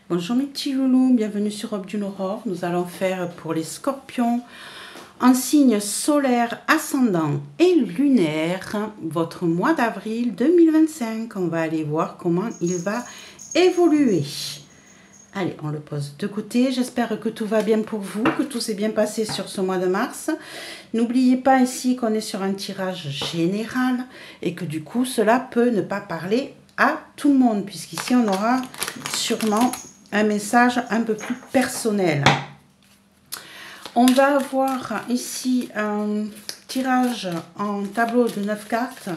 Bonjour mes petits loulous, bienvenue sur Aube d'une Aurore. Nous allons faire pour les scorpions en signe solaire, ascendant et lunaire, votre mois d'avril 2025. On va aller voir comment il va évoluer. Allez, on le pose de côté. J'espère que tout va bien pour vous, que tout s'est bien passé sur ce mois de mars. N'oubliez pas ici qu'on est sur un tirage général et que du coup, cela peut ne pas parler à tout le monde, puisqu'ici, on aura sûrement un message un peu plus personnel. On va avoir ici un tirage en tableau de 9 cartes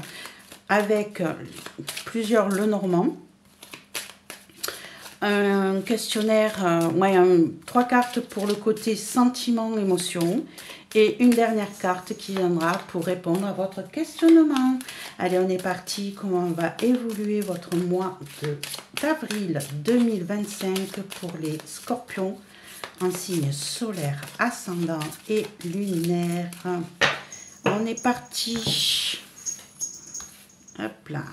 avec plusieurs Lenormand. Un questionnaire, 3 cartes pour le côté sentiment, émotion et une dernière carte qui viendra pour répondre à votre questionnement. Allez, on est parti. Comment va évoluer votre mois d'avril 2025 pour les scorpions en signe solaire, ascendant et lunaire. On est parti. Hop là.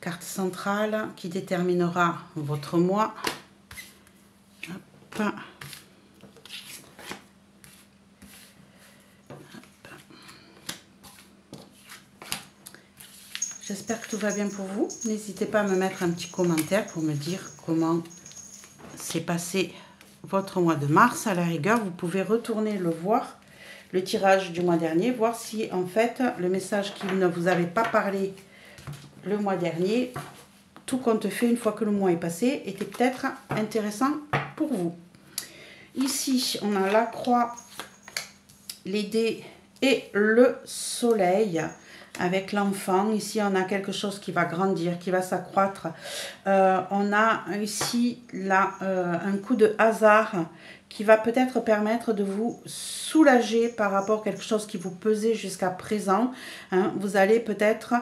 Carte centrale qui déterminera votre mois. Hop. J'espère que tout va bien pour vous. N'hésitez pas à me mettre un petit commentaire pour me dire comment s'est passé votre mois de mars. À la rigueur, vous pouvez retourner le voir, le tirage du mois dernier, voir si en fait le message qui ne vous avait pas parlé le mois dernier, tout compte fait, une fois que le mois est passé, était peut-être intéressant pour vous. Ici, on a la croix, les dés et le soleil avec l'enfant. Ici, on a quelque chose qui va grandir, qui va s'accroître. On a ici là, un coup de hasard qui va peut-être permettre de vous soulager par rapport à quelque chose qui vous pesait jusqu'à présent. Hein. Vous allez peut-être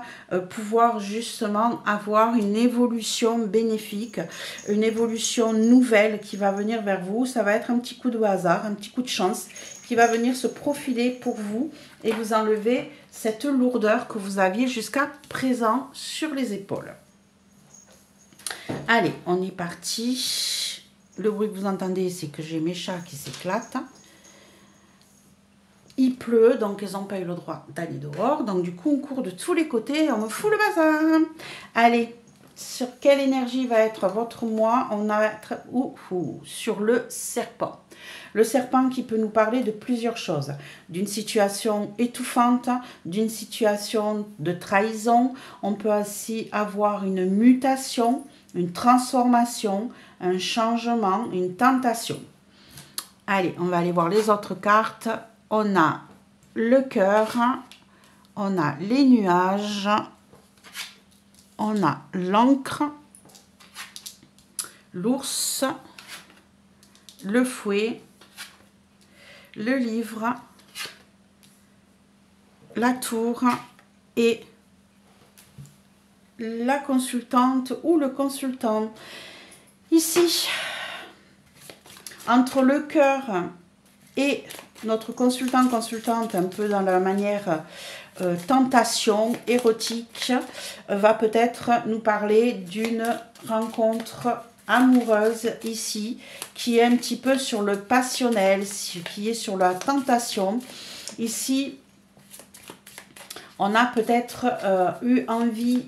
pouvoir justement avoir une évolution bénéfique, une évolution nouvelle qui va venir vers vous. Ça va être un petit coup de hasard, un petit coup de chance qui va venir se profiler pour vous et vous enlever cette lourdeur que vous aviez jusqu'à présent sur les épaules. Allez, on est parti. Le bruit que vous entendez, c'est que j'ai mes chats qui s'éclatent. Il pleut, donc ils n'ont pas eu le droit d'aller dehors. Donc du coup, on court de tous les côtés et on me fout le bazar. Allez, sur quelle énergie va être votre mois? On va être sur le serpent. Le serpent qui peut nous parler de plusieurs choses. D'une situation étouffante, d'une situation de trahison. On peut aussi avoir une mutation, une transformation, un changement, une tentation. Allez, on va aller voir les autres cartes. On a le cœur, on a les nuages, on a l'encre, l'ours, le fouet, le livre, la tour et la consultante ou le consultant. Ici, entre le cœur et notre consultante, un peu dans la manière tentation érotique, va peut-être nous parler d'une rencontre amoureuse ici, qui est un petit peu sur le passionnel, qui est sur la tentation. Ici, on a peut-être eu envie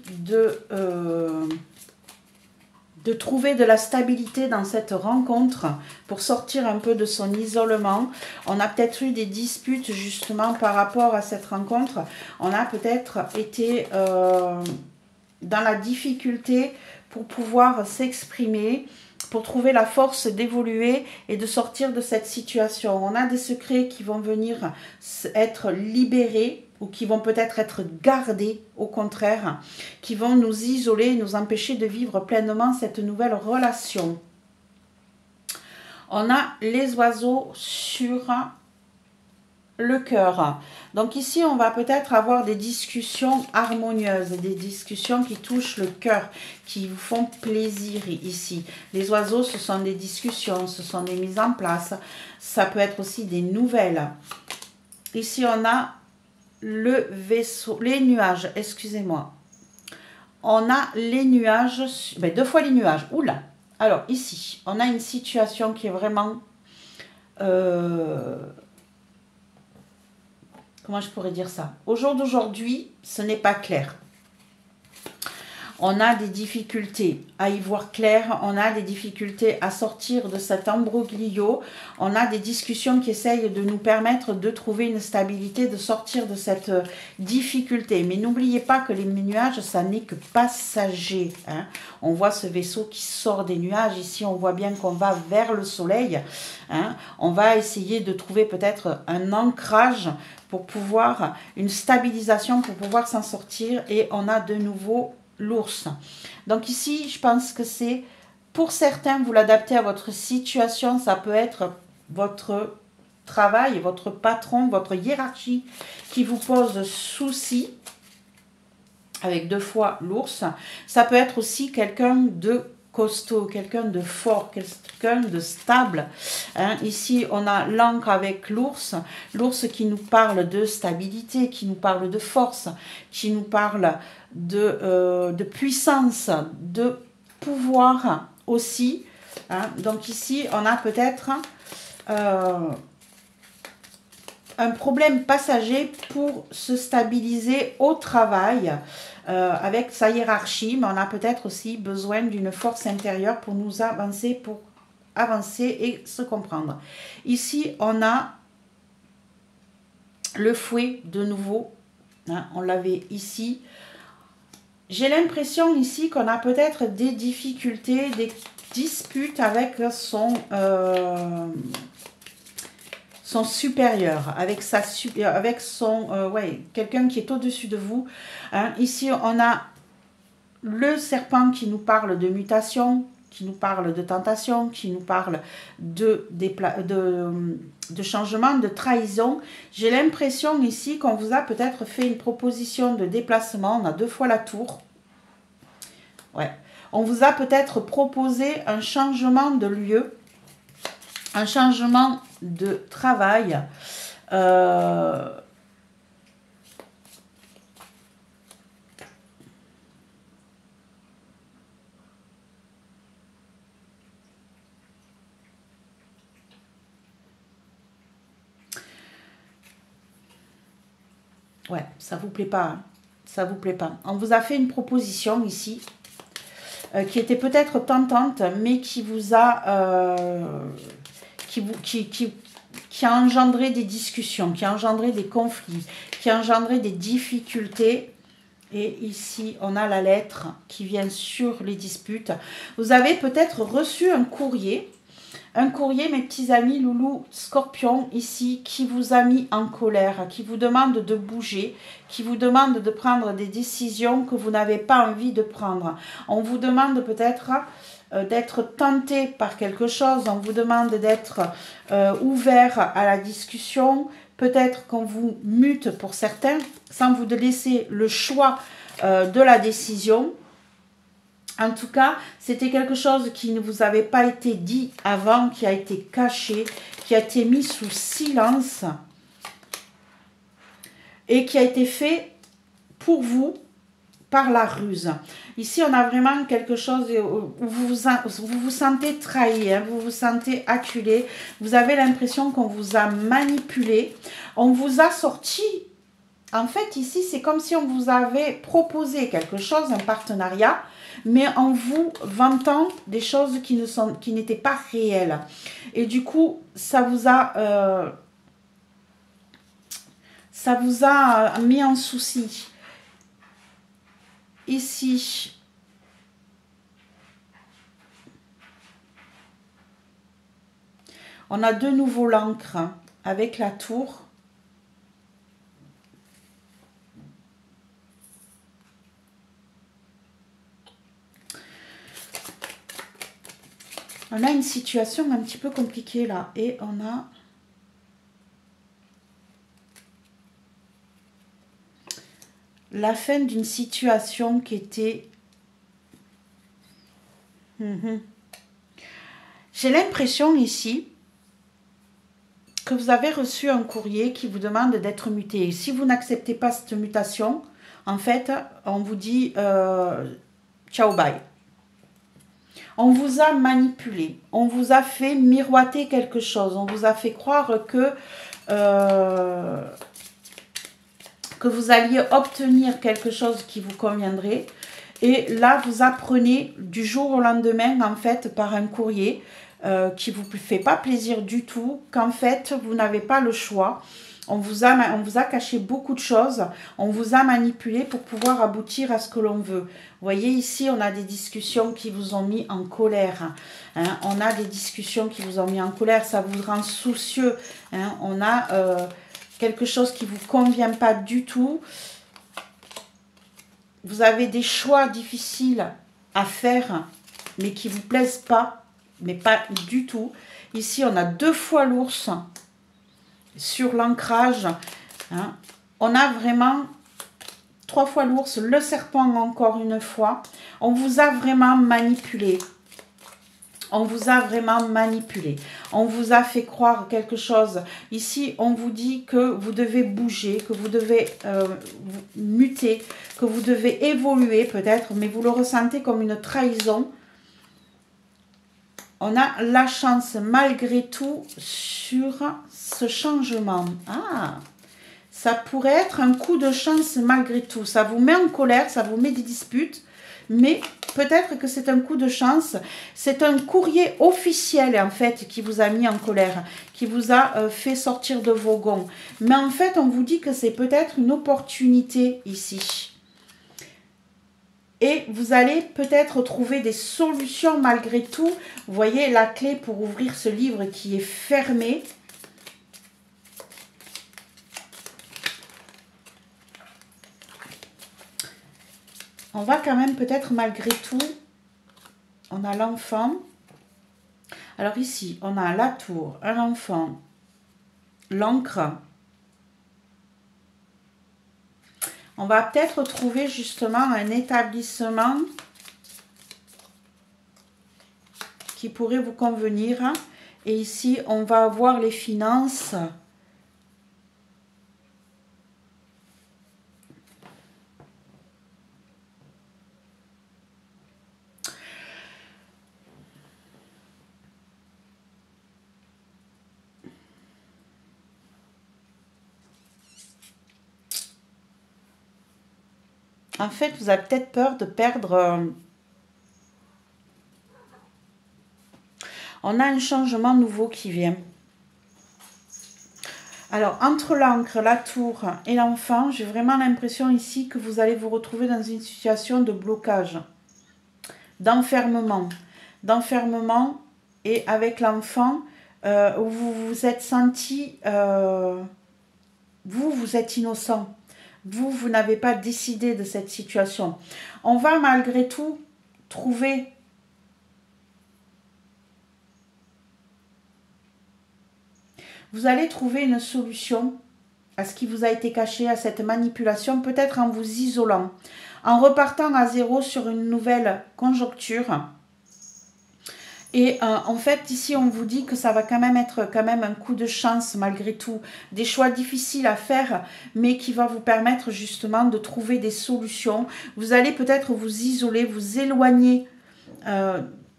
de trouver de la stabilité dans cette rencontre pour sortir un peu de son isolement. On a peut-être eu des disputes justement par rapport à cette rencontre. On a peut-être été dans la difficulté pour pouvoir s'exprimer, pour trouver la force d'évoluer et de sortir de cette situation. On a des secrets qui vont venir être libérés ou qui vont peut-être être gardés, au contraire, qui vont nous isoler, nous empêcher de vivre pleinement cette nouvelle relation. On a les oiseaux sur le cœur. Donc ici, on va peut-être avoir des discussions harmonieuses, des discussions qui touchent le cœur, qui vous font plaisir ici. Les oiseaux, ce sont des discussions, ce sont des mises en place. Ça peut être aussi des nouvelles. Ici, on a le vaisseau, les nuages, excusez-moi. On a les nuages, 2 fois les nuages. Oula, Alors, ici, on a une situation qui est vraiment... comment je pourrais dire ça? Au jour d'aujourd'hui, ce n'est pas clair. On a des difficultés à y voir clair, on a des difficultés à sortir de cet imbroglio, on a des discussions qui essayent de nous permettre de trouver une stabilité, de sortir de cette difficulté. Mais n'oubliez pas que les nuages, ça n'est que passager. Hein. On voit ce vaisseau qui sort des nuages. Ici, on voit bien qu'on va vers le soleil. Hein. On va essayer de trouver peut-être un ancrage pour pouvoir, une stabilisation pour pouvoir s'en sortir. Et on a de nouveau l'ours. Donc ici, je pense que c'est, pour certains, vous l'adaptez à votre situation. Ça peut être votre travail, votre patron, votre hiérarchie qui vous pose souci, avec 2 fois l'ours. Ça peut être aussi quelqu'un de costaud, quelqu'un de fort, quelqu'un de stable. Hein. Ici, on a l'encre avec l'ours. L'ours qui nous parle de stabilité, qui nous parle de force, qui nous parle de puissance, de pouvoir aussi. Hein. Donc ici, on a peut-être un problème passager pour se stabiliser au travail avec sa hiérarchie, mais on a peut-être aussi besoin d'une force intérieure pour nous avancer, et se comprendre. Ici, on a le fouet de nouveau, hein, on l'avait ici. J'ai l'impression ici qu'on a peut-être des difficultés, des disputes avec son supérieur, avec son quelqu'un qui est au-dessus de vous. Hein. Ici, on a le serpent qui nous parle de mutation, qui nous parle de tentation, qui nous parle de changement, de trahison. J'ai l'impression ici qu'on vous a peut-être fait une proposition de déplacement. On a 2 fois la tour. Ouais. On vous a peut-être proposé un changement de lieu, un changement de travail. Ouais, ça vous plaît pas, hein. Ça vous plaît pas. On vous a fait une proposition ici qui était peut-être tentante, mais qui vous a qui a engendré des discussions, qui a engendré des conflits, qui a engendré des difficultés. Et ici, on a la lettre qui vient sur les disputes. Vous avez peut-être reçu un courrier, mes petits amis loulou scorpion, ici, qui vous a mis en colère, qui vous demande de bouger, qui vous demande de prendre des décisions que vous n'avez pas envie de prendre. On vous demande peut-être d'être tenté par quelque chose, on vous demande d'être ouvert à la discussion, peut-être qu'on vous mute pour certains, sans vous laisser le choix de la décision. En tout cas, c'était quelque chose qui ne vous avait pas été dit avant, qui a été caché, qui a été mis sous silence et qui a été fait pour vous par la ruse. Ici, on a vraiment quelque chose où vous vous sentez trahi, hein, vous vous sentez acculé, vous avez l'impression qu'on vous a manipulé, on vous a sorti. En fait, ici, c'est comme si on vous avait proposé quelque chose, un partenariat, mais en vous vantant des choses qui n'étaient pas réelles. Et du coup, ça vous a mis en souci. Ici, on a de nouveau l'encre avec la tour. On a une situation un petit peu compliquée là. Et on a... la fin d'une situation qui était... J'ai l'impression ici que vous avez reçu un courrier qui vous demande d'être muté. Et si vous n'acceptez pas cette mutation, en fait, on vous dit ciao, bye. On vous a manipulé, on vous a fait miroiter quelque chose, on vous a fait croire que vous alliez obtenir quelque chose qui vous conviendrait. Et là, vous apprenez du jour au lendemain, en fait, par un courrier qui ne vous fait pas plaisir du tout, qu'en fait, vous n'avez pas le choix. On vous a caché beaucoup de choses, on vous a manipulé pour pouvoir aboutir à ce que l'on veut. Vous voyez ici, on a des discussions qui vous ont mis en colère. Hein. On a des discussions qui vous ont mis en colère, ça vous rend soucieux. Hein. On a quelque chose qui ne vous convient pas du tout. Vous avez des choix difficiles à faire, mais qui ne vous plaisent pas, mais pas du tout. Ici, on a 2 fois l'ours sur l'ancrage. Hein. On a vraiment 3 fois l'ours, le serpent encore une fois. On vous a vraiment manipulé. On vous a vraiment manipulé. On vous a fait croire quelque chose. Ici, on vous dit que vous devez bouger, que vous devez muter, que vous devez évoluer peut-être, mais vous le ressentez comme une trahison. On a la chance malgré tout sur ce changement. Ah, ça pourrait être un coup de chance malgré tout. Ça vous met en colère, ça vous met des disputes. Mais peut-être que c'est un coup de chance. C'est un courrier officiel, en fait, qui vous a mis en colère, qui vous a fait sortir de vos gonds. Mais en fait, on vous dit que c'est peut-être une opportunité ici. Et vous allez peut-être trouver des solutions malgré tout. Vous voyez la clé pour ouvrir ce livre qui est fermé. On va quand même peut-être malgré tout, on a l'enfant. Alors ici, on a la tour, un enfant, l'encre. On va peut-être trouver justement un établissement qui pourrait vous convenir. Et ici, on va avoir les finances. En fait, vous avez peut-être peur de perdre... On a un changement nouveau qui vient. Alors, entre l'encre, la tour et l'enfant, j'ai vraiment l'impression ici que vous allez vous retrouver dans une situation de blocage, d'enfermement. D'enfermement et avec l'enfant, où vous vous êtes senti... vous êtes innocent. Vous n'avez pas décidé de cette situation. On va malgré tout trouver... Vous allez trouver une solution à ce qui vous a été caché, à cette manipulation, peut-être en vous isolant, en repartant à zéro sur une nouvelle conjoncture. Et en fait, ici, on vous dit que ça va quand même être un coup de chance malgré tout. Des choix difficiles à faire, mais qui va vous permettre justement de trouver des solutions. Vous allez peut-être vous isoler, vous éloigner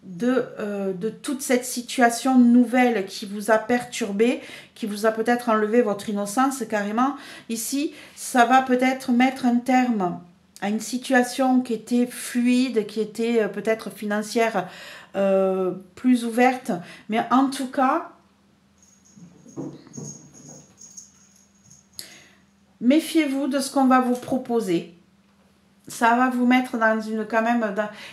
de toute cette situation nouvelle qui vous a perturbé, qui vous a peut-être enlevé votre innocence carrément. Ici, ça va peut-être mettre un terme à une situation qui était fluide, qui était peut-être financière, plus ouverte, mais en tout cas, méfiez-vous de ce qu'on va vous proposer. Ça va vous mettre dans une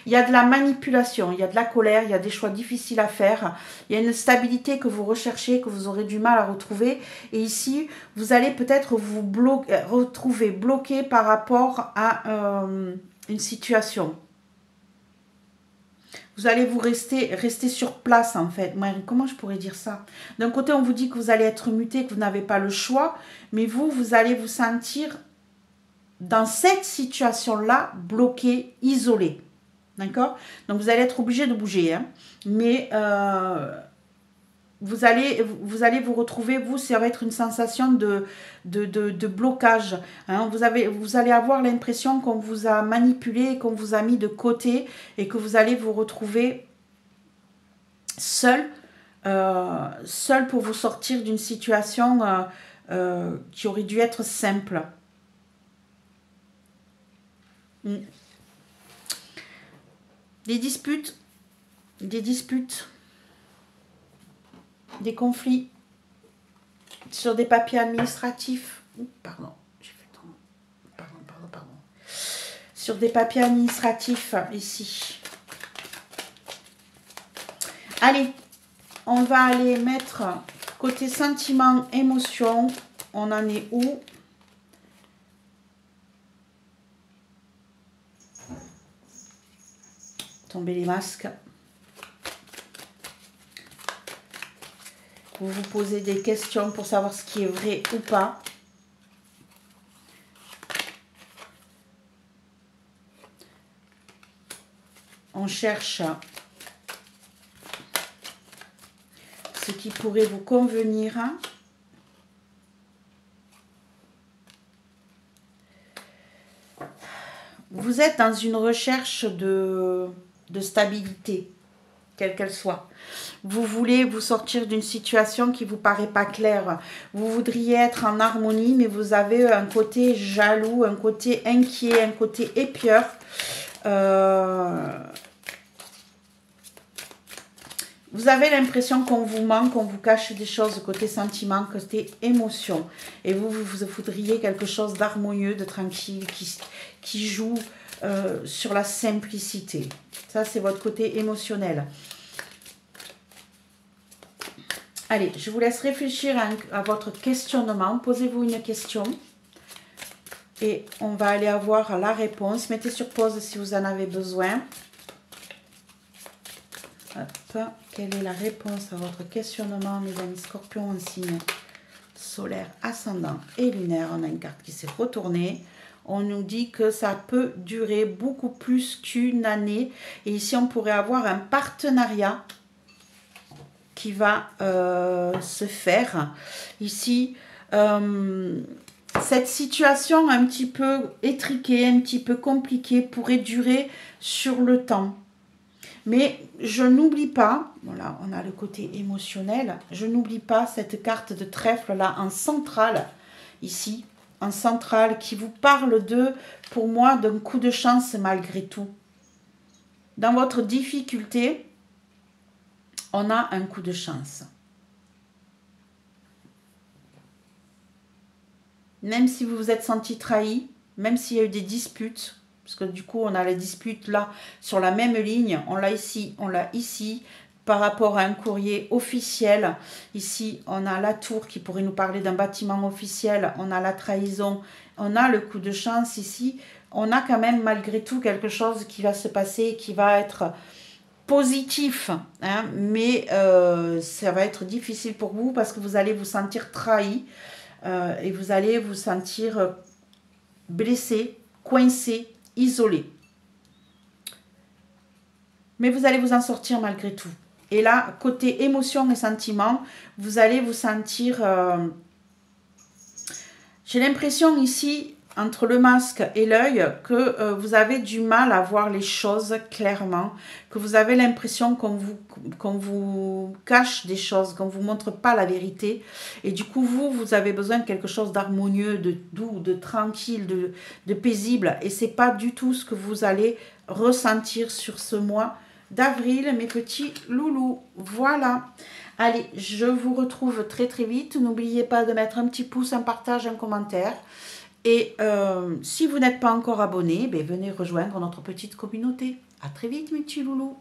il y a de la manipulation, il y a de la colère, il y a des choix difficiles à faire, il y a une stabilité que vous recherchez, que vous aurez du mal à retrouver. Et ici, vous allez peut-être vous retrouver bloqué par rapport à une situation. Vous allez vous rester sur place en fait. Comment je pourrais dire ça? D'un côté, on vous dit que vous allez être muté, que vous n'avez pas le choix, mais vous allez vous sentir dans cette situation-là bloqué, isolé. D'accord? Donc vous allez être obligé de bouger. Hein. Mais vous allez vous retrouver, ça va être une sensation de blocage. Hein. Vous allez avoir l'impression qu'on vous a manipulé, qu'on vous a mis de côté et que vous allez vous retrouver seul, seul pour vous sortir d'une situation qui aurait dû être simple. Des disputes, des conflits sur des papiers administratifs. Pardon, j'ai fait ton... Pardon. Sur des papiers administratifs ici. Allez, on va aller mettre côté sentiment, émotion. On en est où? Tomber les masques. Vous vous posez des questions pour savoir ce qui est vrai ou pas. On cherche ce qui pourrait vous convenir. Vous êtes dans une recherche de stabilité, quelle qu'elle soit. Vous voulez vous sortir d'une situation qui ne vous paraît pas claire. Vous voudriez être en harmonie, mais vous avez un côté jaloux, un côté inquiet, un côté épieur. Vous avez l'impression qu'on vous manque, qu'on vous cache des choses côté sentiment, côté émotion. Et vous voudriez quelque chose d'harmonieux, de tranquille, qui joue sur la simplicité. Ça, c'est votre côté émotionnel. Allez, je vous laisse réfléchir à votre questionnement. Posez-vous une question. Et on va aller avoir la réponse. Mettez sur pause si vous en avez besoin. Hop. Quelle est la réponse à votre questionnement, mes amis scorpions en signe solaire, ascendant et lunaire? On a une carte qui s'est retournée. On nous dit que ça peut durer beaucoup plus qu'une année. Et ici, on pourrait avoir un partenariat qui va se faire. Ici, cette situation un petit peu étriquée, un petit peu compliquée, pourrait durer sur le temps. Mais je n'oublie pas, voilà, on a le côté émotionnel, je n'oublie pas cette carte de trèfle là en centrale, ici, en centrale, qui vous parle pour moi, d'un coup de chance malgré tout. Dans votre difficulté, on a un coup de chance. Même si vous vous êtes senti trahi, même s'il y a eu des disputes, parce que du coup, on a la dispute là, sur la même ligne, on l'a ici, par rapport à un courrier officiel. Ici, on a la tour qui pourrait nous parler d'un bâtiment officiel, on a la trahison, on a le coup de chance ici. On a quand même malgré tout quelque chose qui va se passer, qui va être positif, hein, mais ça va être difficile pour vous parce que vous allez vous sentir trahi et vous allez vous sentir blessé, coincé, isolé. Mais vous allez vous en sortir malgré tout. Et là, côté émotion et sentiment, vous allez vous sentir... j'ai l'impression ici, entre le masque et l'œil, que vous avez du mal à voir les choses clairement, que vous avez l'impression qu'on vous cache des choses, qu'on ne vous montre pas la vérité. Et du coup, vous avez besoin de quelque chose d'harmonieux, de doux, de tranquille, de paisible. Et ce n'est pas du tout ce que vous allez ressentir sur ce mois d'avril, mes petits loulous. Voilà. Allez, je vous retrouve très très vite. N'oubliez pas de mettre un petit pouce, un partage, un commentaire. Et si vous n'êtes pas encore abonné, venez rejoindre notre petite communauté. À très vite mes petits loulous.